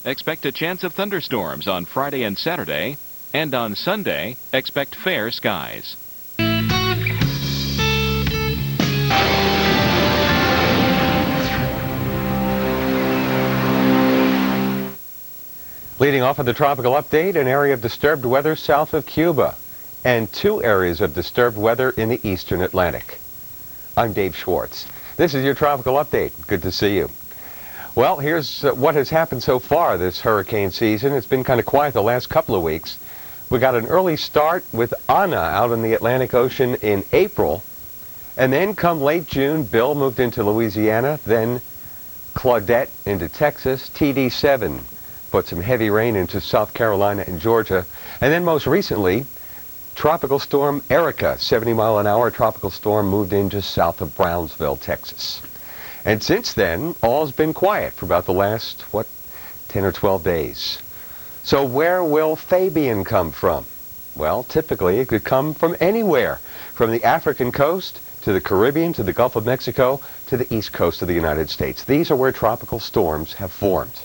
expect a chance of thunderstorms on Friday and Saturday, and on Sunday, expect fair skies. Leading off with the tropical update, an area of disturbed weather south of Cuba and 2 areas of disturbed weather in the eastern Atlantic. I'm Dave Schwartz. This is your tropical update. Good to see you. Well, here's what has happened so far this hurricane season. It's been kind of quiet the last couple of weeks. We got an early start with Ana out in the Atlantic Ocean in April, and then come late June, Bill moved into Louisiana, then Claudette into Texas, TD7 put some heavy rain into South Carolina and Georgia, and then most recently, Tropical Storm Erica, 70-mile-an-hour tropical storm, moved in just south of Brownsville, Texas. And since then, all's been quiet for about the last, 10 or 12 days. So where will Fabian come from? Well, typically it could come from anywhere, from the African coast to the Caribbean to the Gulf of Mexico to the east coast of the United States. These are where tropical storms have formed.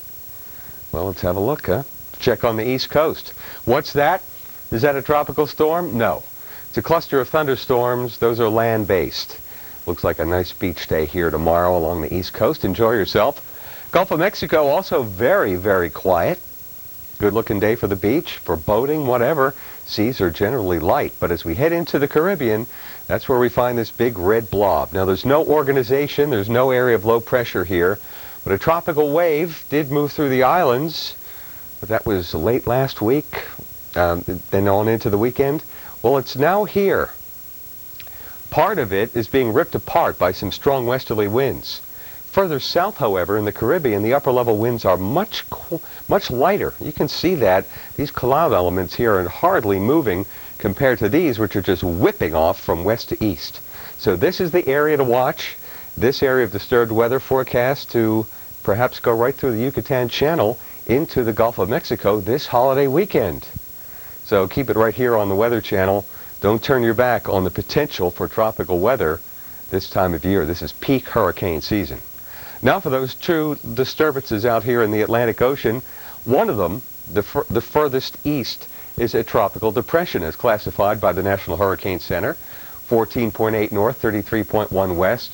Well, let's have a look, huh? Check on the east coast. What's that? Is that a tropical storm? No. It's a cluster of thunderstorms. Those are land-based. Looks like a nice beach day here tomorrow along the east coast. Enjoy yourself. Gulf of Mexico also very, very quiet. Good-looking day for the beach, for boating, whatever. Seas are generally light. But as we head into the Caribbean, that's where we find this big red blob. Now, there's no organization. There's no area of low pressure here. But a tropical wave did move through the islands. But that was late last week, then on into the weekend. Well, it's now here. Part of it is being ripped apart by some strong westerly winds. Further south, however, in the Caribbean, the upper-level winds are much lighter. You can see that. These cloud elements here are hardly moving compared to these, which are just whipping off from west to east. So this is the area to watch. This area of disturbed weather forecast to perhaps go right through the Yucatan Channel into the Gulf of Mexico this holiday weekend. So keep it right here on the Weather Channel. Don't turn your back on the potential for tropical weather this time of year. This is peak hurricane season. Now for those 2 disturbances out here in the Atlantic Ocean, one of them, the furthest east, is a tropical depression as classified by the National Hurricane Center. 14.8 north, 33.1 west.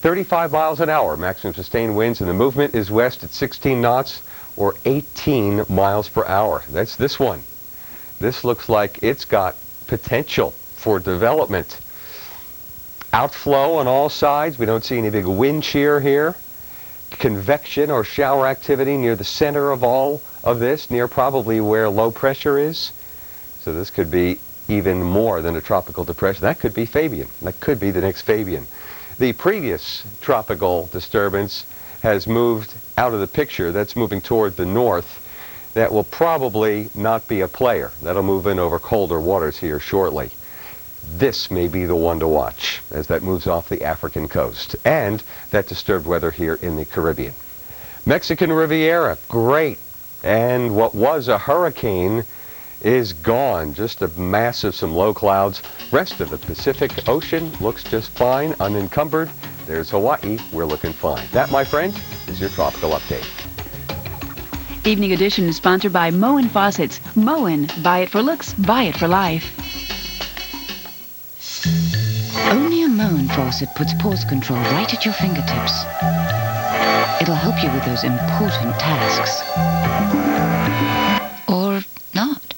35 miles an hour, maximum sustained winds, and the movement is west at 16 knots or 18 miles per hour. That's this one. This looks like it's got potential for development. Outflow on all sides. We don't see any big wind shear here. Convection or shower activity near the center of all of this, near probably where low pressure is. So this could be even more than a tropical depression. That could be Fabian. That could be the next Fabian. The previous tropical disturbance has moved out of the picture. That's moving toward the north. That will probably not be a player. That'll move in over colder waters here shortly. This may be the one to watch as that moves off the African coast and that disturbed weather here in the Caribbean. Mexican Riviera, great. And what was a hurricane is gone. Just a mass of some low clouds. Rest of the Pacific Ocean looks just fine, unencumbered. There's Hawaii. We're looking fine. That, my friend, is your tropical update. Evening Edition is sponsored by Moen Faucets. Moen, buy it for looks, buy it for life. Only a Moen faucet puts pause control right at your fingertips. It'll help you with those important tasks. Or not.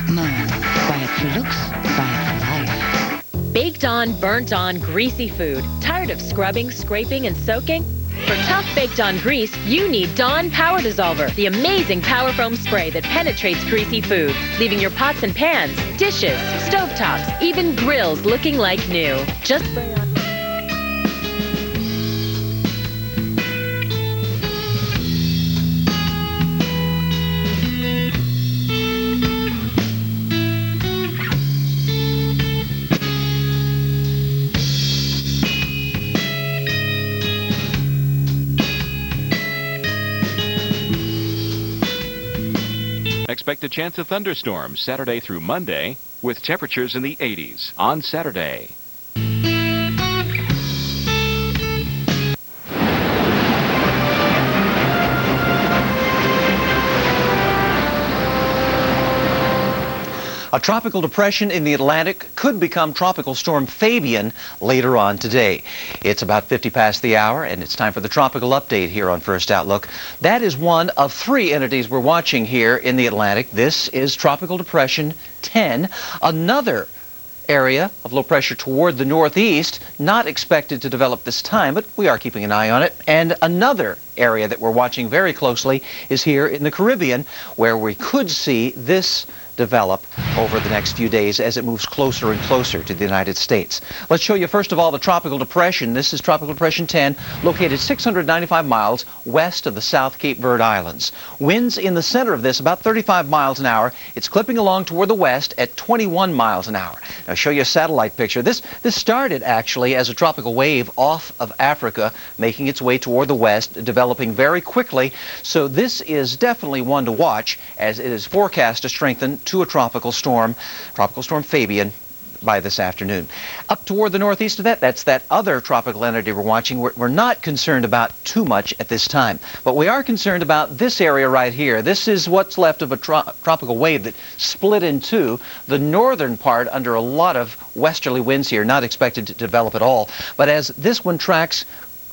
Moen, buy it for looks, buy it for life. Baked on, burnt on, greasy food. Tired of scrubbing, scraping, and soaking? For tough baked on grease, you need Dawn Power Dissolver, the amazing power foam spray that penetrates greasy food, leaving your pots and pans, dishes, stovetops, even grills looking like new. Just spray on. Expect a chance of thunderstorms Saturday through Monday with temperatures in the 80s on Saturday. A tropical depression in the Atlantic could become Tropical Storm Fabian later on today. It's about 50 past the hour, and it's time for the tropical update here on First Outlook. That is one of three entities we're watching here in the Atlantic. This is Tropical Depression 10. Another area of low pressure toward the northeast, not expected to develop this time, but we are keeping an eye on it. And another area that we're watching very closely is here in the Caribbean, where we could see this develop over the next few days as it moves closer and closer to the United States. Let's show you first of all the tropical depression. This is Tropical Depression 10, located 695 miles west of the South Cape Verde Islands. Winds in the center of this about 35 miles an hour. It's clipping along toward the west at 21 miles an hour. Now I'll show you a satellite picture. This started actually as a tropical wave off of Africa, making its way toward the west, developing very quickly. So this is definitely one to watch as it is forecast to strengthen to a Tropical Storm Fabian, by this afternoon. Up toward the northeast of that, that's that other tropical entity we're watching. We're not concerned about too much at this time, but we are concerned about this area right here. This is what's left of a tropical wave that split in two. The northern part under a lot of westerly winds here, not expected to develop at all. But as this one tracks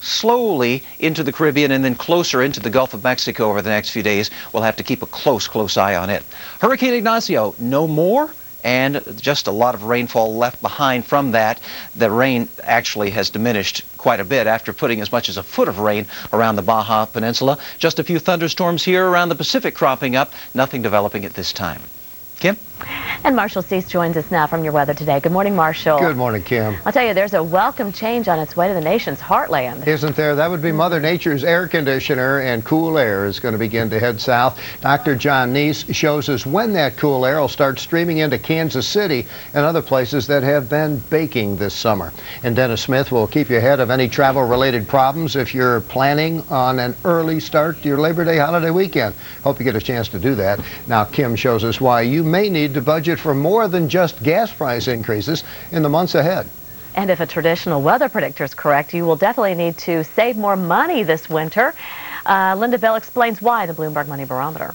slowly into the Caribbean and then closer into the Gulf of Mexico over the next few days, we'll have to keep a close eye on it. Hurricane Ignacio, no more, and just a lot of rainfall left behind from that. The rain actually has diminished quite a bit after putting as much as a foot of rain around the Baja Peninsula. Just a few thunderstorms here around the Pacific cropping up, nothing developing at this time. Kim? And Marshall Cease joins us now from your weather today. Good morning, Marshall. Good morning, Kim. I'll tell you, there's a welcome change on its way to the nation's heartland. Isn't there? That would be Mother Nature's air conditioner, and cool air is going to begin to head south. Dr. John Neese shows us when that cool air will start streaming into Kansas City and other places that have been baking this summer. And Dennis Smith will keep you ahead of any travel-related problems if you're planning on an early start to your Labor Day holiday weekend. Hope you get a chance to do that. Now, Kim shows us why you may need to budget for more than just gas price increases in the months ahead. And if a traditional weather predictor is correct, you will definitely need to save more money this winter. Linda Bell explains why in the Bloomberg Money Barometer.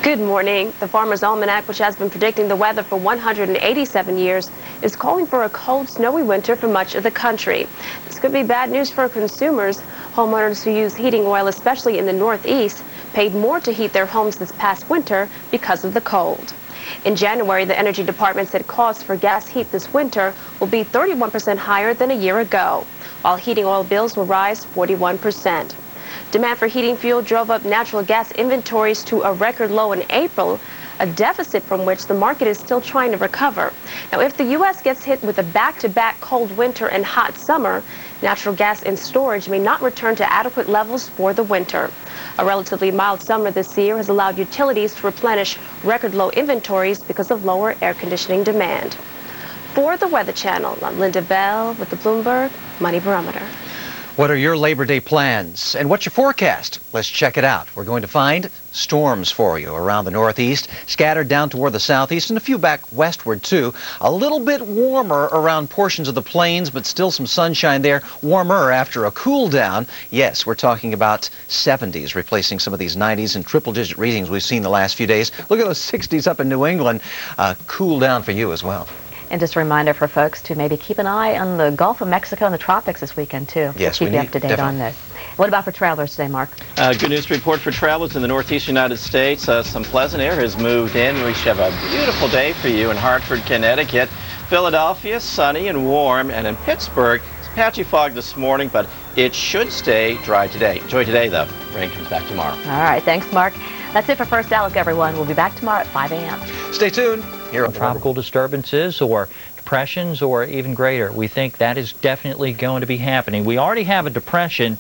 Good morning. The Farmer's Almanac, which has been predicting the weather for 187 years, is calling for a cold, snowy winter for much of the country. This could be bad news for consumers. Homeowners who use heating oil, especially in the Northeast, paid more to heat their homes this past winter because of the cold. In January, the Energy Department said costs for gas heat this winter will be 31% higher than a year ago, while heating oil bills will rise 41%. Demand for heating fuel drove up natural gas inventories to a record low in April, a deficit from which the market is still trying to recover. Now, if the U.S. gets hit with a back-to-back cold winter and hot summer, natural gas in storage may not return to adequate levels for the winter. A relatively mild summer this year has allowed utilities to replenish record low inventories because of lower air conditioning demand. For the Weather Channel, I'm Linda Bell with the Bloomberg Money Barometer. What are your Labor Day plans? And what's your forecast? Let's check it out. We're going to find storms for you around the northeast, scattered down toward the southeast, and a few back westward, too. A little bit warmer around portions of the plains, but still some sunshine there. Warmer after a cool down. Yes, we're talking about 70s, replacing some of these 90s and triple-digit readings we've seen the last few days. Look at those 60s up in New England. Cool down for you as well. And just a reminder for folks to maybe keep an eye on the Gulf of Mexico and the tropics this weekend, too. Yes, keep you up to date on this. What about for travelers today, Mark? Good news to report for travelers in the northeast United States. Some pleasant air has moved in. We should have a beautiful day for you in Hartford, Connecticut. Philadelphia, sunny and warm. And in Pittsburgh, it's patchy fog this morning, but it should stay dry today. Enjoy today, though. Rain comes back tomorrow. All right. Thanks, Mark. That's it for First Outlook, everyone. We'll be back tomorrow at 5 a.m. Stay tuned. Here on tropical disturbances or depressions or even greater. We think that is definitely going to be happening. We already have a depression,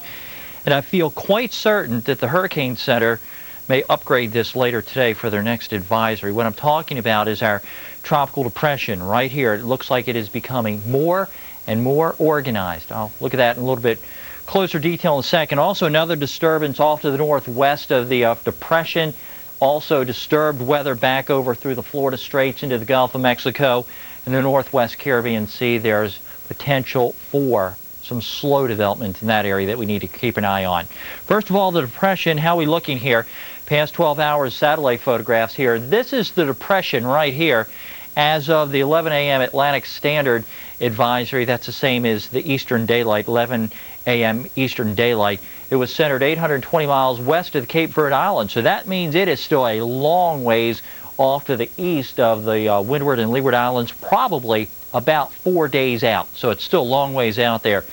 and I feel quite certain that the Hurricane Center may upgrade this later today for their next advisory. What I'm talking about is our tropical depression right here. It looks like it is becoming more and more organized. I'll look at that in a little bit closer detail in a second. Also, another disturbance off to the northwest of the depression. Also disturbed weather back over through the Florida Straits into the Gulf of Mexico and the northwest Caribbean Sea. There's potential for some slow development in that area that we need to keep an eye on. First of all, the depression, how are we looking here? Past 12 hours satellite photographs here. This is the depression right here as of the 11 a.m. Atlantic Standard Advisory. That's the same as the Eastern Daylight, 11 a.m. Eastern Daylight. It was centered 820 miles west of the Cape Verde Islands, so that means it is still a long ways off to the east of the Windward and Leeward Islands, probably about 4 days out, so it's still a long ways out there.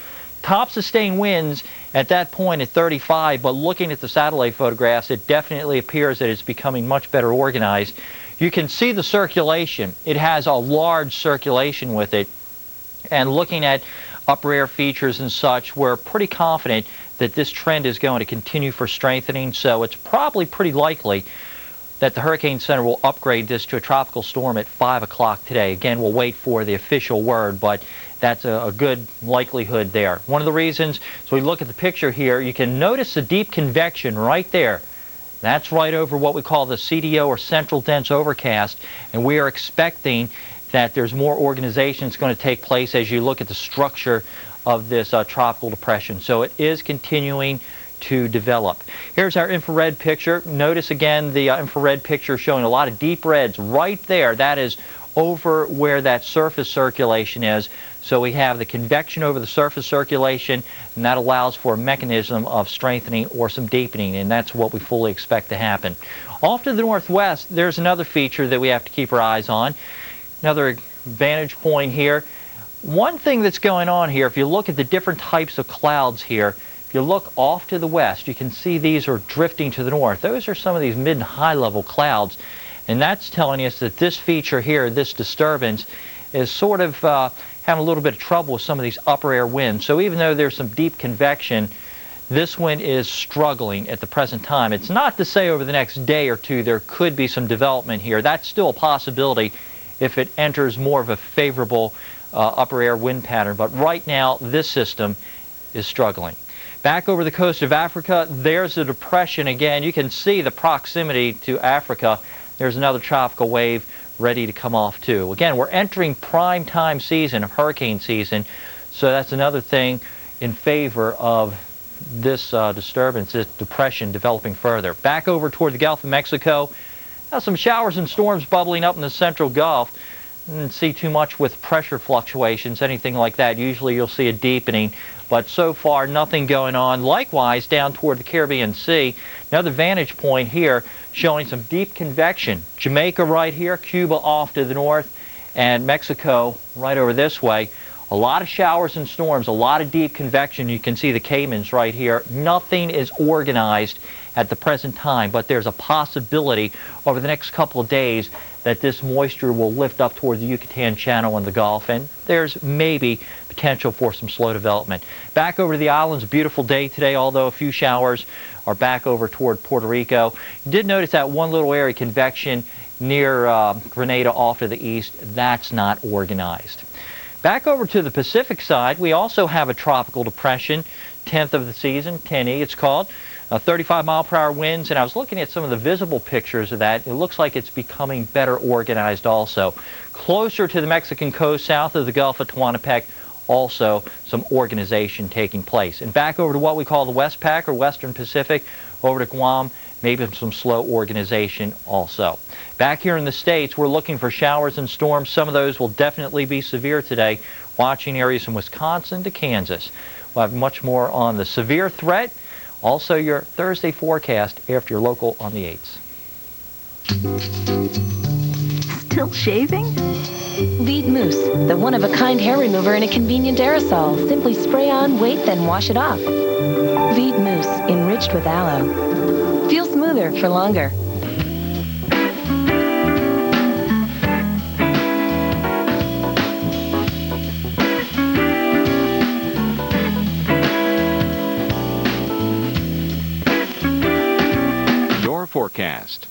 Top sustained winds at that point at 35, but looking at the satellite photographs, it definitely appears that it's becoming much better organized. You can see the circulation. It has a large circulation with it, and looking at upper air features and such, we're pretty confident that this trend is going to continue for strengthening, so it's probably pretty likely that the Hurricane Center will upgrade this to a tropical storm at 5 o'clock today. Again, we'll wait for the official word, but that's a good likelihood there. One of the reasons, so we look at the picture here, you can notice the deep convection right there. That's right over what we call the CDO, or central dense overcast, and we are expecting that there's more organization that's going to take place as you look at the structure of this tropical depression. So it is continuing to develop. Here's our infrared picture. Notice again the infrared picture showing a lot of deep reds right there. That is over where that surface circulation is. So we have the convection over the surface circulation, and that allows for a mechanism of strengthening or some deepening, and that's what we fully expect to happen. Off to the northwest, there's another feature that we have to keep our eyes on. Another vantage point here. One thing that's going on here, if you look at the different types of clouds here, if you look off to the west, you can see these are drifting to the north. Those are some of these mid and high level clouds, and that's telling us that this feature here, this disturbance, is sort of having a little bit of trouble with some of these upper air winds. So even though there's some deep convection, this wind is struggling at the present time. It's not to say over the next day or two there could be some development here. That's still a possibility if it enters more of a favorable upper air wind pattern. But right now, this system is struggling. Back over the coast of Africa, there's a depression again. You can see the proximity to Africa. There's another tropical wave ready to come off too. Again, we're entering prime time season of hurricane season, so that's another thing in favor of this disturbance, this depression developing further. Back over toward the Gulf of Mexico, now some showers and storms bubbling up in the central Gulf. Didn't see too much with pressure fluctuations, anything like that. Usually you'll see a deepening, but so far nothing going on. Likewise, down toward the Caribbean Sea, another vantage point here showing some deep convection. Jamaica right here, Cuba off to the north, and Mexico right over this way. A lot of showers and storms, a lot of deep convection. You can see the Caymans right here. Nothing is organized at the present time, but there's a possibility over the next couple of days that this moisture will lift up toward the Yucatan Channel and the Gulf, and there's maybe potential for some slow development. Back over to the islands, a beautiful day today, although a few showers are back over toward Puerto Rico. You did notice that one little area of convection near Grenada off to the east. That's not organized. Back over to the Pacific side, we also have a tropical depression, 10th of the season, 10E it's called. 35-mile-per-hour winds, and I was looking at some of the visible pictures of that. It looks like it's becoming better organized also. Closer to the Mexican coast, south of the Gulf of Tehuantepec, also some organization taking place. And back over to what we call the Westpac, or Western Pacific, over to Guam, maybe some slow organization also. Back here in the States, we're looking for showers and storms. Some of those will definitely be severe today, watching areas from Wisconsin to Kansas. We'll have much more on the severe threat. Also, your Thursday forecast after your local on the 8s. Still shaving? Lead Mousse, the one-of-a-kind hair remover in a convenient aerosol. Simply spray on, wait, then wash it off. Lead Mousse, enriched with aloe. Feel smoother for longer. Forecast.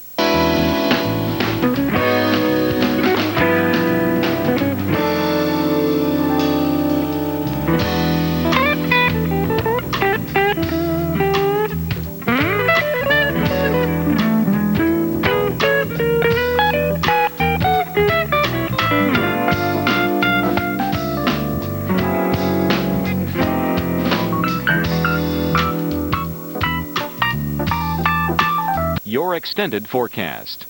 your extended forecast.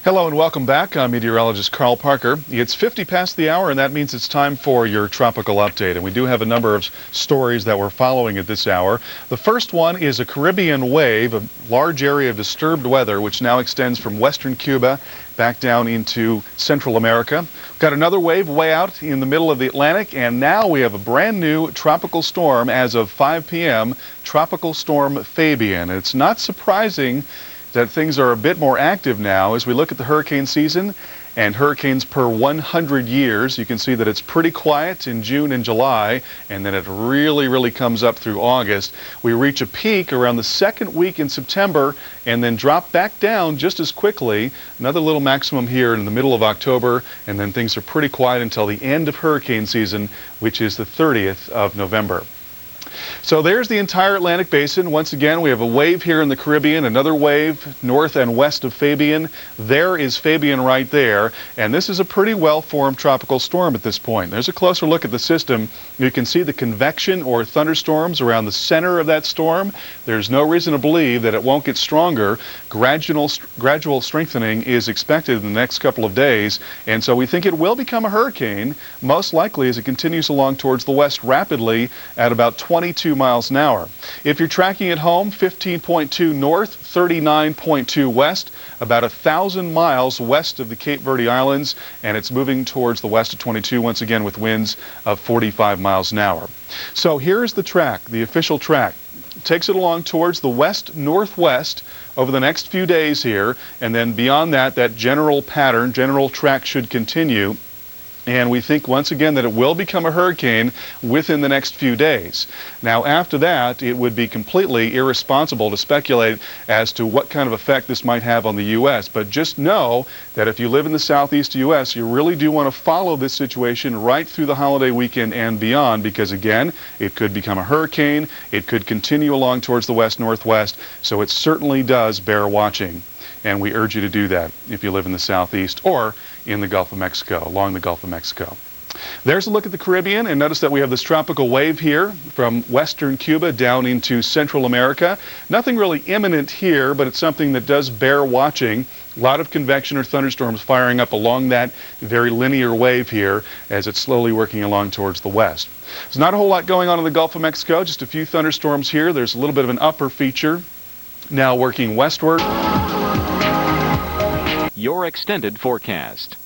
Hello and welcome back. I'm meteorologist Carl Parker. It's 50 past the hour, and that means it's time for your tropical update. And we do have a number of stories that we're following at this hour. The first one is a Caribbean wave, a large area of disturbed weather, which now extends from western Cuba back down into Central America. We've got another wave way out in the middle of the Atlantic, and now we have a brand new tropical storm as of 5 p.m., Tropical Storm Fabian. And it's not surprising that things are a bit more active now as we look at the hurricane season and hurricanes per 100 years. You can see that it's pretty quiet in June and July, and then it really comes up through August. We reach a peak around the second week in September and then drop back down just as quickly. Another little maximum here in the middle of October, and then things are pretty quiet until the end of hurricane season, which is the 30th of November. So there's the entire Atlantic basin. Once again, we have a wave here in the Caribbean, another wave north and west of Fabian. There is Fabian right there, and this is a pretty well-formed tropical storm at this point. There's a closer look at the system. You can see the convection or thunderstorms around the center of that storm. There's no reason to believe that it won't get stronger. Gradual strengthening is expected in the next couple of days, and so we think it will become a hurricane, most likely as it continues along towards the west rapidly at about 22 miles an hour. If you're tracking at home, 15.2 north, 39.2 west, about 1,000 miles west of the Cape Verde Islands, and it's moving towards the west of 22 once again with winds of 45 miles an hour. So here's the track, the official track. It takes it along towards the west-northwest over the next few days here, and then beyond that, that general pattern, general track should continue. And we think once again that it will become a hurricane within the next few days. Now after that, it would be completely irresponsible to speculate as to what kind of effect this might have on the U.S. But just know that if you live in the southeast U.S., you really do want to follow this situation right through the holiday weekend and beyond, because again, it could become a hurricane, it could continue along towards the west-northwest, so it certainly does bear watching. And we urge you to do that if you live in the southeast or in the Gulf of Mexico, along the Gulf of Mexico. There's a look at the Caribbean, and notice that we have this tropical wave here from western Cuba down into Central America. Nothing really imminent here, but it's something that does bear watching. A lot of convection or thunderstorms firing up along that very linear wave here as it's slowly working along towards the west. There's not a whole lot going on in the Gulf of Mexico, just a few thunderstorms here. There's a little bit of an upper feature now working westward. Your extended forecast.